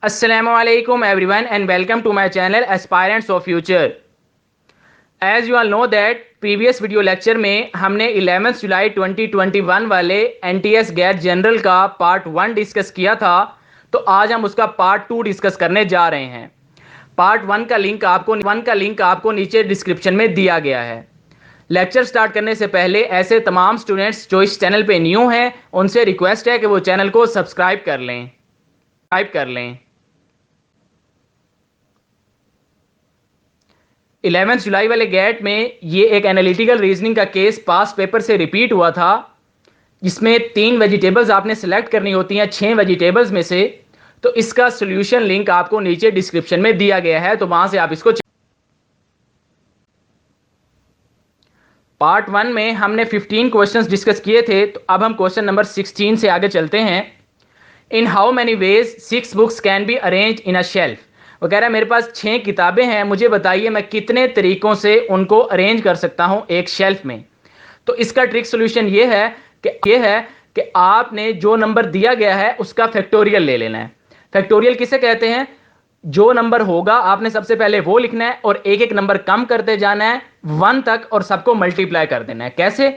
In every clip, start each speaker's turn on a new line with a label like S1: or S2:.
S1: Assalamualaikum everyone and welcome to my channel Aspirants of Future. As you all know that previous video lecture में हमने 11 जुलाई 2021 वाले NTS गैर general का part 1 discuss किया था, तो आज हम उसका पार्ट 2 डिस्कस करने जा रहे हैं। पार्ट 1 का लिंक आपको नीचे डिस्क्रिप्शन में दिया गया है। लेक्चर स्टार्ट करने से पहले ऐसे तमाम स्टूडेंट्स जो इस चैनल पे न्यू हैं उनसे रिक्वेस्ट है कि वो चैनल को सब्सक्राइब कर लें। 11 जुलाई वाले गेट में ये एक एनालिटिकल रीजनिंग का केस पास पेपर से रिपीट हुआ था, जिसमें 3 वेजिटेबल्स आपने सेलेक्ट करनी होती हैं 6 वेजिटेबल्स में से। तो इसका सॉल्यूशन लिंक आपको नीचे डिस्क्रिप्शन में दिया गया है, तो वहां से आप इसको। पार्ट 1 में हमने 15 क्वेश्चंस डिस्कस किए थे, तो अब हम क्वेश्चन नंबर 16 से आगे चलते हैं। In how many ways 6 books can be arrange in a shelf. वो कह रहा है मेरे पास 6 किताबें हैं, मुझे बताइए मैं कितने तरीकों से उनको अरेंज कर सकता हूं एक शेल्फ में। तो इसका ट्रिक सॉल्यूशन ये है कि आपने जो नंबर दिया गया है उसका फैक्टोरियल ले लेना है। फैक्टोरियल किसे कहते हैं? जो नंबर होगा आपने सबसे पहले वो लिखना है और एक एक नंबर कम करते जाना है 1 तक और सबको मल्टीप्लाई कर देना है। कैसे?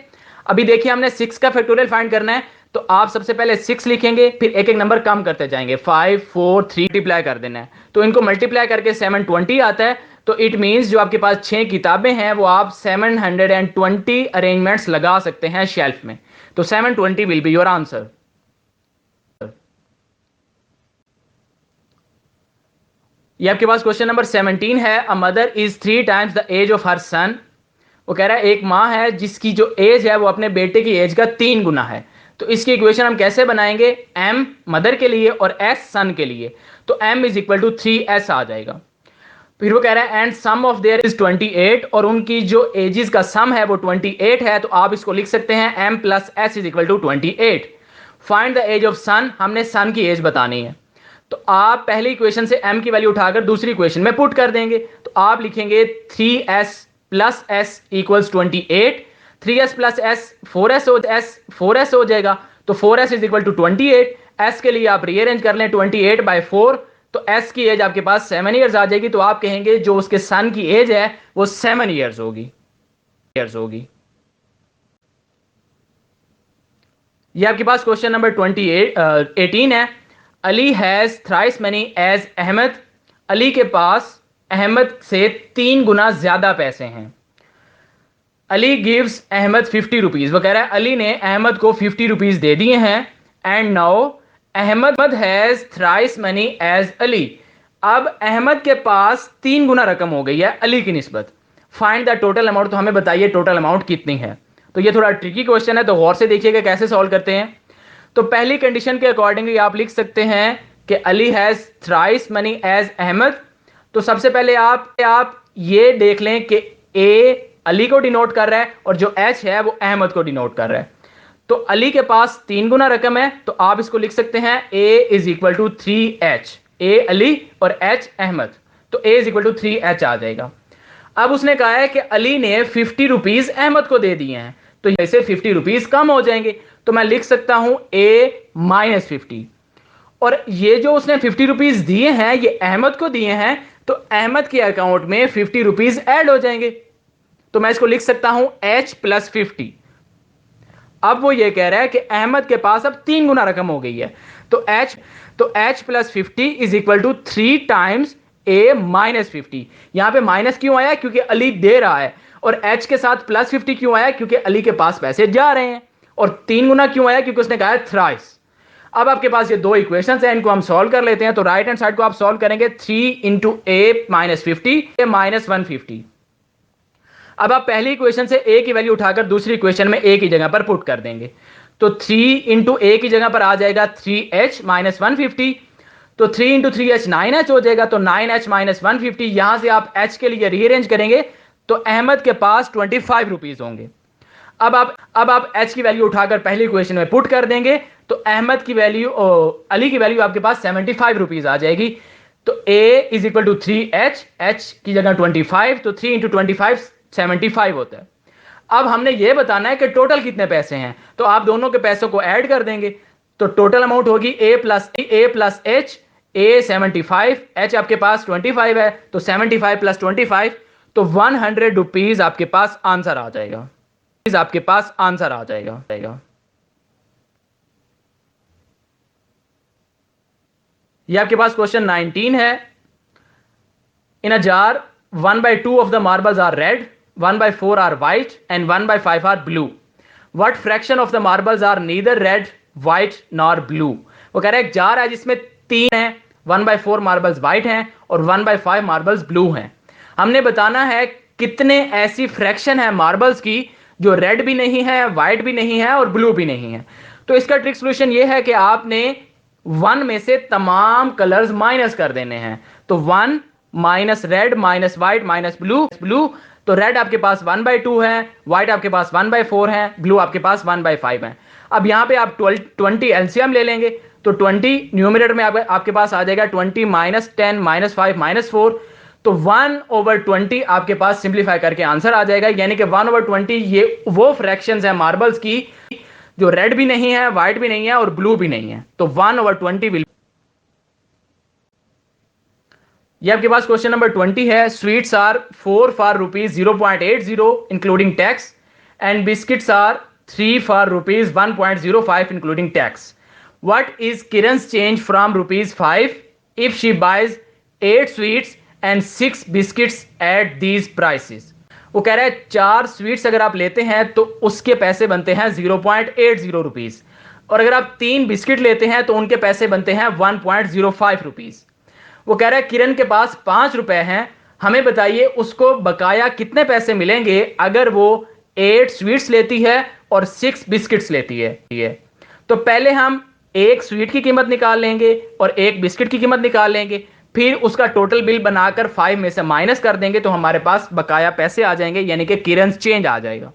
S1: अभी देखिए हमने 6 का फैक्टोरियल फाइंड करना है, तो आप सबसे पहले 6 लिखेंगे, फिर एक एक नंबर कम करते जाएंगे, 5 4 3 मल्टीप्लाई कर देना है। तो इनको मल्टीप्लाई करके 720 आता है। तो इट मींस जो आपके पास 6 किताबें हैं वो आप 720 अरेंजमेंट्स लगा सकते हैं शेल्फ में। तो 720 विल बी योर आंसर। ये आपके पास क्वेश्चन नंबर 17 है। A mother is 3 times the age of her son. वो कह रहा है एक माँ है जिसकी जो एज है वो अपने बेटे की एज का 3 गुना है। तो इसकी इक्वेशन हम कैसे बनाएंगे? m मदर के लिए और s सन के लिए। तो m is equal to 3s आ जाएगा। फिर वो कह रहा है and sum of their is 28, और उनकी जो एजेस का सम है वो 28 है। तो आप इसको लिख सकते हैं m plus s is equal to 28। Find the age of son, हमने सन की एज बतानी है। तो आप पहली इक्वेशन से m की वैल्यू उठाकर दूसरी इक्वेशन में पुट कर देंगे। तो आप लिखेंगे 3s plus s equals 28। 3s plus s 4s हो जाएगा। तो 4s is equal to 28। s के लिए आप रीअरेंज कर लें 28/4, तो s की एज आपके पास 7 ईयर्स आ जाएगी। तो आप कहेंगे जो उसके सन की एज है वो 7 ईयर्स होगी। ये आपके पास क्वेश्चन नंबर 18 है। Ali has thrice money as Ahmad. Ali के पास अहमद से 3 गुना ज्यादा पैसे हैं। Ali gives Ahmad 50 rupees. वो कह रहा है अली ने अहमद को 50 रुपीज दे दिए हैं। And now Ahmad has thrice money as Ali. अब अहमद के पास 3 गुना रकम हो गई है अली की निस्बत। Find the total amount. तो हमें बताइए टोटल अमाउंट कितनी है। तो ये थोड़ा ट्रिकी क्वेश्चन है, तो गौर से देखिएगा कैसे सॉल्व करते हैं। तो पहली कंडीशन के अकॉर्डिंगली आप लिख सकते हैं कि Ali has thrice money as Ahmad. तो सबसे पहले आप ये देख लें कि ए अली को डिनोट कर रहा है और जो एच है वो अहमद को डिनोट कर रहा है। तो अली के पास 3 गुना रकम है, तो आप इसको लिख सकते हैं ए इज इक्वल टू 3h। ए अली और एच अहमद, तो ए इज इक्वल टू 3h आ जाएगा। अब उसने कहा है कि अली ने 50 रुपीज अहमद को दे दिए हैं, तो ऐसे 50 रुपीज कम हो जाएंगे। तो मैं लिख सकता हूं a माइनस 50। और ये जो उसने 50 रुपीज दिए हैं ये अहमद को दिए हैं, तो अहमद के अकाउंट में 50 रुपीज ऐड हो जाएंगे। तो मैं इसको लिख सकता हूं h प्लस 50। अब वो ये कह रहा है कि अहमद के पास अब 3 गुना रकम हो गई है। तो h plus 50 is equal to 3 times a minus 50। यहां पे माइनस क्यों आया? क्योंकि अली दे रहा है। और h के साथ प्लस 50 क्यों आया? क्योंकि अली के पास पैसे जा रहे हैं। और 3 गुना क्यों आया? क्योंकि उसने कहा है थ्राइस। अब आपके पास ये 2 इक्वेशंस हैं, इनको हम सॉल्व कर लेते हैं। तो राइट हैंड साइड को आप सॉल्व करेंगे 3 इंटू ए माइनस 50 ए माइनस 150। अब आप पहली इक्वेशन से ए की वैल्यू उठाकर दूसरी इक्वेशन में ए की जगह पर पुट कर देंगे। तो 3 इंटू ए की जगह पर आ जाएगा 3h माइनस 150। तो 3 इंटू 3h 9h हो जाएगा। तो 9h माइनस 150, यहां से आप h के लिए रीअरेंज करेंगे तो अहमद के पास 25 रुपीज होंगे। अब आप h की वैल्यू उठाकर पहली इक्वेशन में पुट कर देंगे तो अहमद की वैल्यू अली की वैल्यू आपके पास 75 रुपीज आ जाएगी। तो a is equal to 3h, h की जगह 25, तो 3 इंटू 25 75 होता है। अब हमने ये बताना है कि टोटल कितने पैसे हैं, तो आप दोनों के पैसों को ऐड कर देंगे। तो टोटल अमाउंट होगी a plus H A 75, H आपके पास 25 है, तो 75 प्लस 25, तो 100 रुपीज आपके पास आंसर आ जाएगा। आपके पास आंसर आ जाएगा। ये आपके पास क्वेश्चन 19 है। इन a jar 1/2 of the marbles are red, 1/4 are white and 1/5 are blue. What fraction of the marbles are neither red, white nor blue? वो कह रहा है एक जार है जिसमें 3 है, 1/4 मार्बल्स व्हाइट हैं और 1/5 मार्बल्स ब्लू हैं। हमने बताना है कितने ऐसी फ्रैक्शन है मार्बल्स की जो रेड भी नहीं है, व्हाइट भी नहीं है और ब्लू भी नहीं है। तो इसका ट्रिक सोल्यूशन ये है कि आपने 1 में से तमाम कलर्स माइनस कर देने हैं। तो 1 minus red minus white minus blue, तो रेड आपके पास 1/2 है, व्हाइट आपके पास 1/4 है, ब्लू आपके पास 1/5 है। अब यहां पे आप 20 एलसीएम ले लेंगे, तो 20 न्यूमरेटर में आपके पास आ जाएगा 20 माइनस 10 माइनस 5 माइनस 4, तो 1/20 आपके पास सिंप्लीफाई करके आंसर आ जाएगा। यानी कि 1/20 ये वो फ्रैक्शंस है मार्बल्स की जो रेड भी नहीं है, व्हाइट भी नहीं है और ब्लू भी नहीं है। तो 1/20 विल। ये आपके पास क्वेश्चन नंबर 20 है। Sweets are 4 for rupees 0.80 including tax and biscuits are 3 for rupees 1.05 including tax. What is Kiran's change from rupees 5 if she buys 8 sweets and 6 biscuits at these prices. वो कह रहा है 4 स्वीट्स अगर आप लेते हैं तो उसके पैसे बनते हैं 0.80 रुपीज, और अगर आप 3 बिस्किट लेते हैं तो उनके पैसे बनते हैं 1.05 रुपीज। वो कह रहा है किरण के पास 5 रुपए हैं, हमें बताइए उसको बकाया कितने पैसे मिलेंगे अगर वो 8 स्वीट्स लेती है और 6 बिस्किट्स लेती है। तो पहले हम एक स्वीट की कीमत निकाल लेंगे और एक बिस्किट की कीमत निकाल लेंगे, फिर उसका टोटल बिल बनाकर 5 में से माइनस कर देंगे तो हमारे पास बकाया पैसे आ जाएंगे, यानी कि किरण's चेंज आ जाएगा।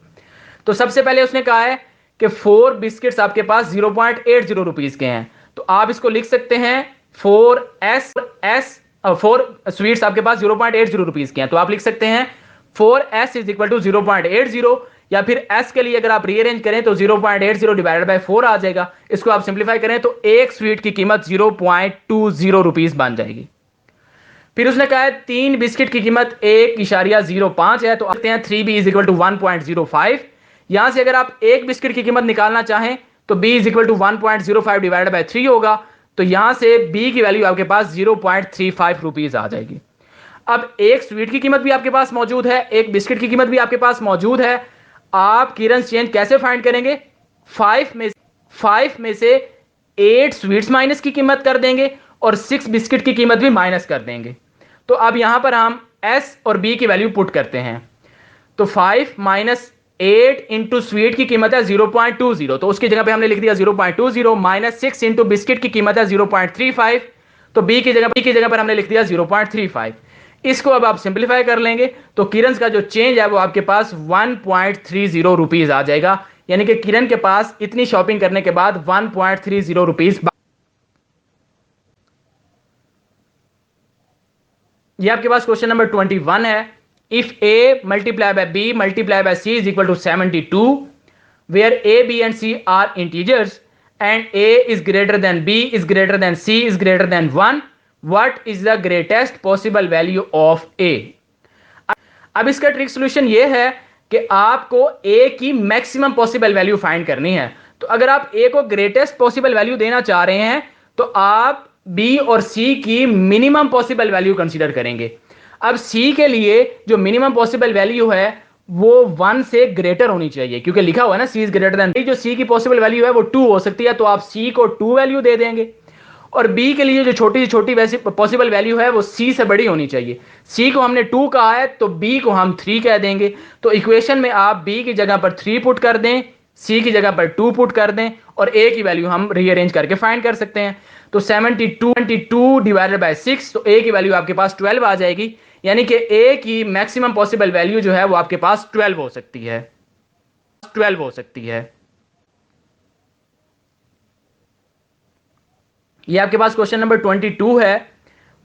S1: तो सबसे पहले उसने कहा है कि 4 बिस्किट्स आपके पास 0.80 रुपीज के हैं, तो आप इसको लिख सकते हैं 4 स्वीट्स आपके पास 0.80 रुपीज के हैं, तो आप लिख सकते हैं 4s इज इक्वल टू 0.80, या फिर s के लिए अगर आप रीअरेंज करें तो 0.80 डिवाइडेड बाय 4 आ जाएगा। इसको आप सिंप्लीफाई करें तो एक स्वीट की कीमत 0.20 रुपीज बन जाएगी। फिर उसने कहा है 3 बिस्किट की कीमत 1.05 है, तो आते हैं 3b इज इक्वल टू 1.05। यहां से अगर आप एक बिस्किट की कीमत निकालना चाहें तो b is equal to 1.05 divided by 3 होगा, तो यहां से b की वैल्यू आपके पास 0.35 रुपीज आ जाएगी। अब एक स्वीट की कीमत भी आपके पास मौजूद है, एक बिस्किट की कीमत भी आपके पास मौजूद है। आप किरण's चेंज कैसे फाइंड करेंगे? 5 में से 8 स्वीट्स माइनस की कीमत कर देंगे और 6 बिस्किट की कीमत भी माइनस कर देंगे। तो अब यहां पर हम s और b की वैल्यू पुट करते हैं, तो 5 माइनस 8 इंटू स्वीट की कीमत है 0.20, तो उसकी जगह पे हमने लिख दिया 0.20, माइनस 6 इंटू बिस्किट की कीमत है 0.35, तो b की जगह पर हमने लिख दिया 0.35। इसको अब आप सिंप्लीफाई कर लेंगे तो किरण's का जो चेंज है वो आपके पास 1.30 रुपीज आ जाएगा, यानी कि किरण के पास इतनी शॉपिंग करने के बाद 1.30 रुपीज। ये आपके पास क्वेश्चन नंबर 21 है। If a multiply by b multiply by c is equal to 72, where a b and c are integers and a is greater than b is greater than c is greater than 1, what is the greatest possible value of a। अब इसका trick solution ये है कि आपको a की maximum possible value find करनी है। तो अगर आप a को ग्रेटेस्ट पॉसिबल वैल्यू देना चाह रहे हैं तो आप b और c की मिनिमम पॉसिबल वैल्यू कंसीडर करेंगे। अब c के लिए जो मिनिमम पॉसिबल वैल्यू है वो 1 से ग्रेटर होनी चाहिए, क्योंकि लिखा हुआ है ना c इज ग्रेटर देन। जो c की पॉसिबल वैल्यू है वो 2 हो सकती है, तो आप c को 2 वैल्यू दे देंगे। और b के लिए जो छोटी से छोटी वैसी पॉसिबल वैल्यू है वो c से बड़ी होनी चाहिए। c को हमने 2 कहा है तो b को हम 3 कह देंगे। तो इक्वेशन में आप b की जगह पर 3 पुट कर दें, c की जगह पर 2 पुट कर दें और a की वैल्यू हम रीअरेंज करके फाइंड कर सकते हैं। तो 72 डिवाइडेड बाय 6, तो a की वैल्यू आपके पास 12 आ जाएगी, यानी कि a की मैक्सिमम पॉसिबल वैल्यू जो है वो आपके पास 12 हो सकती है। ये आपके पास क्वेश्चन नंबर 22 है।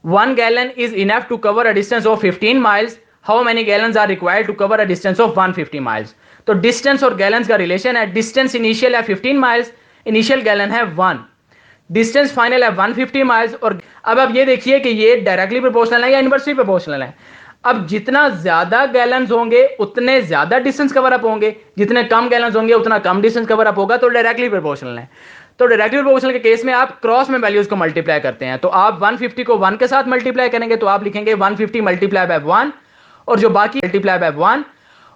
S1: 1 gallon is enough to cover a distance of 15 miles, how many gallons are required to cover a distance of 150 miles. तो डिस्टेंस और गैलन्स का रिलेशन है। डिस्टेंस इनिशियल है 15 माइल्स, इनिशियल गैलन है 1, डिस्टेंस फाइनल है 150 miles, और अब आप ये देखिए कि ये डायरेक्टली प्रोपोर्शनल है या इनवर्सली प्रोपोर्शनल है। अब जितना ज्यादा गैलन्स होंगे उतने ज्यादा डिस्टेंस कवर अप होंगे, जितने कम गैलन्स होंगे उतना कम डिस्टेंस कवर अप होगा, तो डायरेक्टली प्रोपोर्शनल है। तो डायरेक्टली प्रोपोर्शनल के केस में आप क्रॉस में वैल्यूज को मल्टीप्लाई करते हैं, तो आप 150 को 1 के साथ मल्टीप्लाई करेंगे तो आप लिखेंगे 150 मल्टीप्लाई बाय 1, और जो बाकी मल्टीप्लाई बाय 1,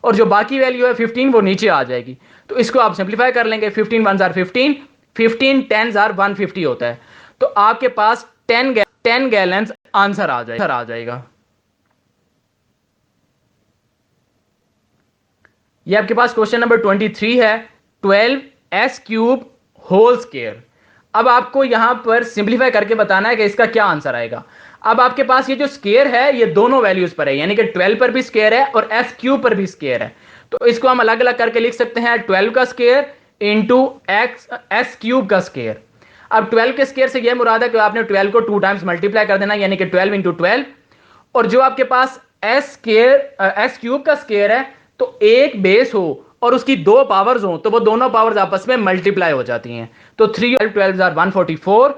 S1: और जो बाकी वैल्यू है 15 वो नीचे आ जाएगी। तो इसको आप सिंप्लीफाई कर लेंगे, 15 1 जार 15, 15 10 जार 150 होता है। तो आपके पास 10 गैलन्स आंसर आ जाएगा। ये आपके पास क्वेश्चन नंबर 23 है, 12s³ होल स्क्वायर। अब आपको यहां पर सिंप्लीफाई करके बताना है कि इसका क्या आंसर आएगा। अब आपके पास ये जो स्क्वायर है ये दोनों वैल्यूज पर है, यानी कि 12 पर भी स्क्वायर है और s³ पर भी स्क्वायर है। तो इसको हम अलग अलग करके लिख सकते हैं, 12 का स्क्वायर इंटू s³ का स्क्वायर। अब 12 के स्क्वायर से यह मुराद है कि आपने 12 को 2 टाइम्स मल्टीप्लाई कर देना, यानी कि 12 इंटू 12। और जो आपके पास s³ का स्क्वायर है, तो एक बेस हो और उसकी 2 पावर्स हो तो वो दोनों पावर्स आपस में मल्टीप्लाई हो जाती हैं। तो 3 12 144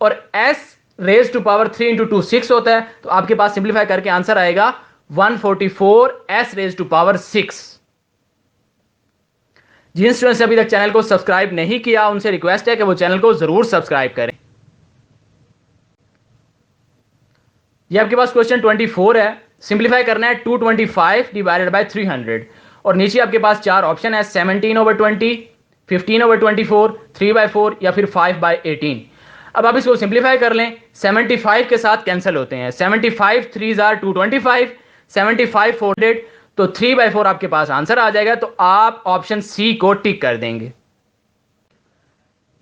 S1: और s raise to power 3 into 2 6 होता है। तो आपके पास सिंप्लीफाई करके आंसर आएगा 144 s रेज टू पावर 6। जिन स्टूडेंट्स ने अभी तक चैनल को सब्सक्राइब नहीं किया उनसे रिक्वेस्ट है कि वो चैनल को जरूर सब्सक्राइब करें। ये आपके पास क्वेश्चन 24 है, सिंप्लीफाई करना है 225 डिवाइडेड बाय 300, और नीचे आपके पास 4 ऑप्शन है, 17/20, 15/24, 3/4 या फिर 5/18। अब आप इसको सिंप्लीफाई कर लें, 75 के साथ कैंसिल होते हैं, 75 3 जार 225, 75 400, तो 3/4 आपके पास आंसर आ जाएगा। तो आप ऑप्शन सी को टिक कर देंगे।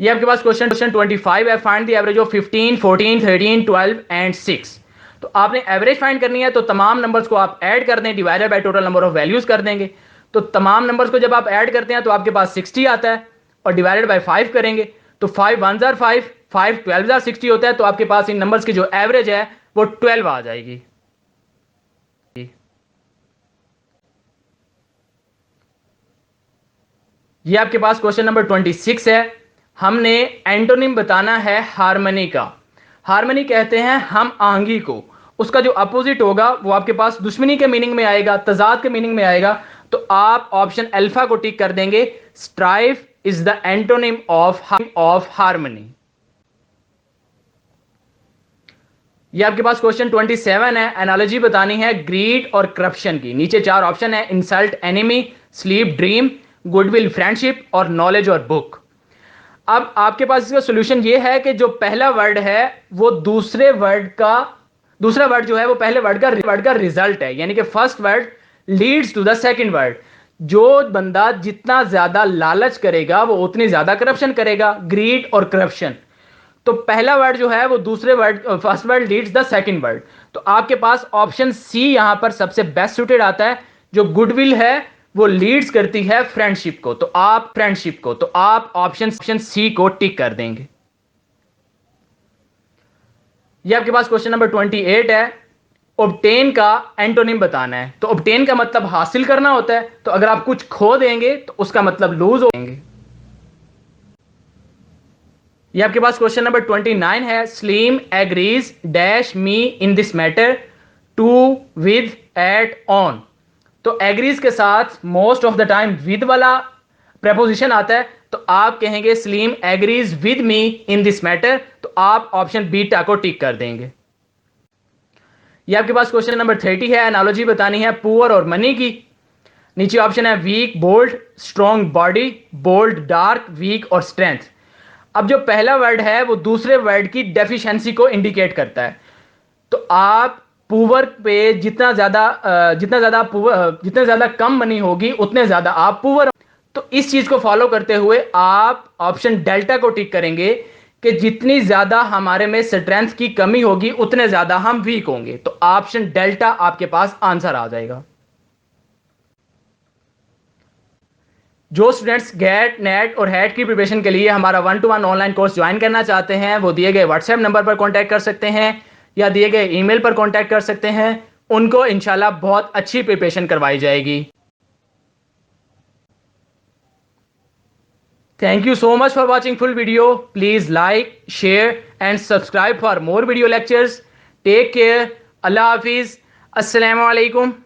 S1: ये आपके पास क्वेश्चन 25 है, find the average of 15 14 13 12 and 6। तो आपने एवरेज फाइंड करनी है, तो तमाम नंबर्स को आप ऐड कर दें, divided by total number of values कर देंगे। तो तमाम नंबर्स को जब आप ऐड करते हैं तो आपके पास 60 आता है, और डिवाइडेड बाय 5 करेंगे तो 5 1 जार 5, 5 12 जार 60 होता है। तो आपके पास इन नंबर्स की जो एवरेज है वो 12 आ जाएगी। ये आपके पास क्वेश्चन नंबर 26 है, हमने एंटोनिम बताना है हार्मनी का। हार्मनी कहते हैं हम आहंगी को, उसका जो अपोजिट होगा वो आपके पास दुश्मनी के मीनिंग में आएगा, तजाद के मीनिंग में आएगा। तो आप ऑप्शन अल्फा को टिक कर देंगे, strife is the antonym of harmony. ये आपके पास क्वेश्चन 27 है, एनालॉजी बतानी है ग्रीड और करप्शन की। नीचे 4 ऑप्शन है, insult enemy, sleep dream, goodwill friendship और नॉलेज और बुक। अब आपके पास इसका सॉल्यूशन ये है कि जो पहला वर्ड है वो दूसरा वर्ड जो है वो पहले वर्ड का रिजल्ट है, यानी कि first word leads to the second word. जो बंदा जितना ज्यादा लालच करेगा वो उतनी ज्यादा करप्शन करेगा, ग्रीड और करप्शन। तो पहला वर्ड जो है वो दूसरे word, first word leads the second word. तो आपके पास ऑप्शन सी यहां पर सबसे बेस्ट सूटेड आता है, जो गुडविल है वो लीड्स करती है फ्रेंडशिप को। तो आप ऑप्शन सी को टिक कर देंगे। ये आपके पास क्वेश्चन नंबर 28 है, ऑब्टेन का एंटोनिम बताना है। तो ऑब्टेन का मतलब हासिल करना होता है, तो अगर आप कुछ खो देंगे तो उसका मतलब लूज हो जाएंगे। ये आपके पास क्वेश्चन नंबर 29 है, Salim agrees dash me in this matter to with at on. तो एग्रीज के साथ most of the time with वाला प्रेपोजिशन आता है, तो आप कहेंगे Salim agrees with me in this matter. तो आप ऑप्शन बीटा को टिक कर देंगे। ये आपके पास क्वेश्चन नंबर 30 है, एनालॉजी बतानी है पुअर और मनी की। नीचे ऑप्शन है weak bold, strong body, bold dark, weak और स्ट्रेंथ। अब जो पहला वर्ड है वो दूसरे वर्ड की डेफिशिएंसी को इंडिकेट करता है। तो आप पुअर पे जितना ज्यादा कम मनी होगी उतने ज्यादा आप पुअर। तो इस चीज को फॉलो करते हुए आप ऑप्शन डेल्टा को टिक करेंगे कि जितनी ज्यादा हमारे में स्ट्रेंथ की कमी होगी उतने ज्यादा हम वीक होंगे। तो ऑप्शन डेल्टा आपके पास आंसर आ जाएगा। जो स्टूडेंट्स गेट नेट और हेट की प्रिपरेशन के लिए हमारा 1-to-1 ऑनलाइन कोर्स ज्वाइन करना चाहते हैं वो दिए गए व्हाट्सएप नंबर पर कांटेक्ट कर सकते हैं या दिए गए ईमेल पर कांटेक्ट कर सकते हैं। उनको इंशाल्लाह बहुत अच्छी प्रिपरेशन करवाई जाएगी। Thank you so much for watching full video. Please like, share and subscribe for more video lectures. Take care. Allah Hafiz. Assalamu alaikum.